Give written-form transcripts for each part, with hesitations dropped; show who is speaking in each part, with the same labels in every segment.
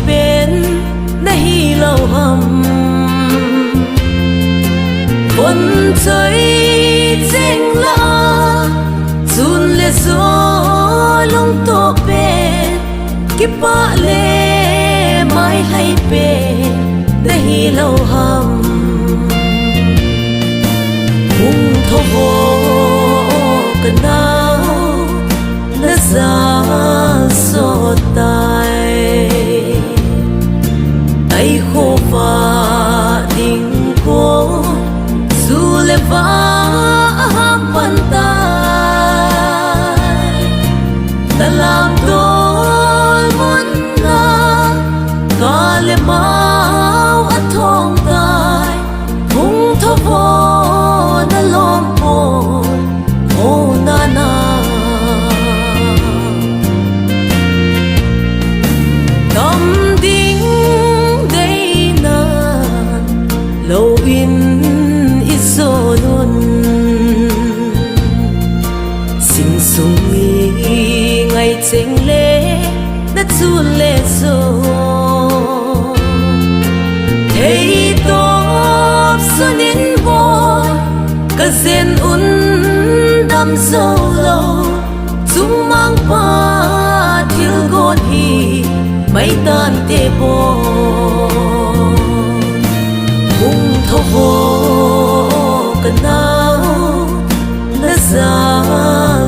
Speaker 1: bên nay lâu hầm quân chơi danh la dùn lệ gió lung tô bên kiếp ba lệ mai hay bên nay lâu hầm hung thô vô cần đau đã ra so tay tay khô và đình khô dù lệ vã ham bàn tay ta làm đôi muốn na cả lệ máu ở thong tay hung thô vô na lom bồn ô na na tâm đinh đây na lâu in ít số luôn sinh sung mi ngày chênh lệ đã chun lệ rồi thấy tốt xuân in bồi cả gen un đâm sâu lâu chúng mang qua thiếu gót hi mấy tan tê bò hung thô vô cần đau đã ra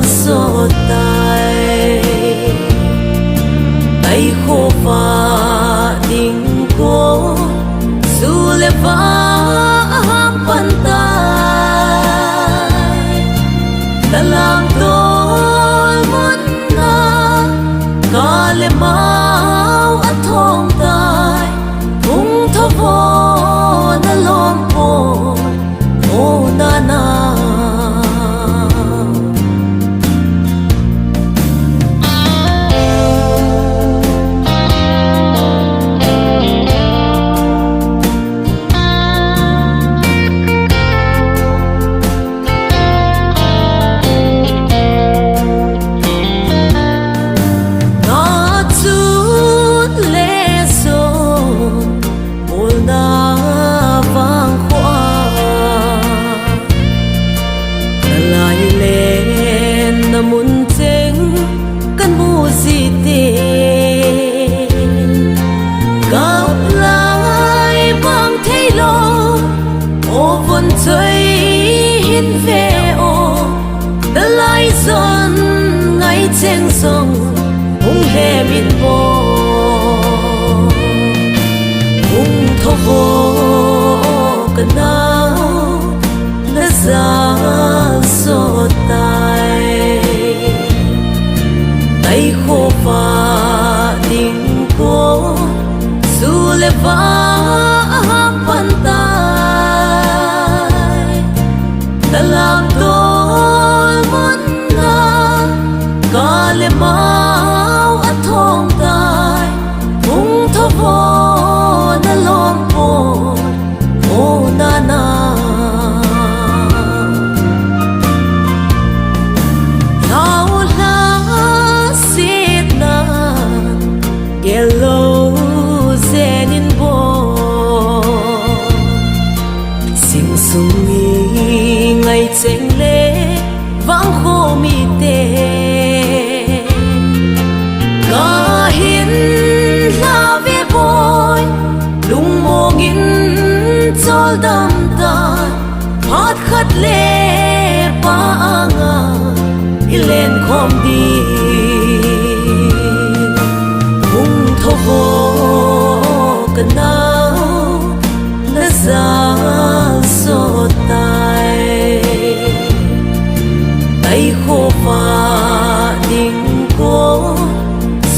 Speaker 1: so tay tay khô và đình khô dù lệ vã ham bàn tay ta làm tôi muốn na cả lệ máu ở thong tay hung thô vô na lom bồn ô na na muốn chênh căn mù gì tiền gặp lại bằng thấy lo ô vốn chơi hin về ô đã lại dần ngày chênh sông hung hề bin vô hung thô vô cần đau đã ra so tay tay khô và đình khô dù lệ vã ham bàn tay ta làm tôi muốn na cả lệ máu ở thong tay hung thô vô na lom bồn ô na na yellow zenin bo sing sung mi ngày chênh lệ vắng khô mi tê cả hiến la về bồi lung mô nghìn chol đam tan hát khát lệ pa anga ilen khom đi thô vô cần đau đã ra so tay tay khô và đình khô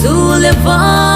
Speaker 1: dù lệ vã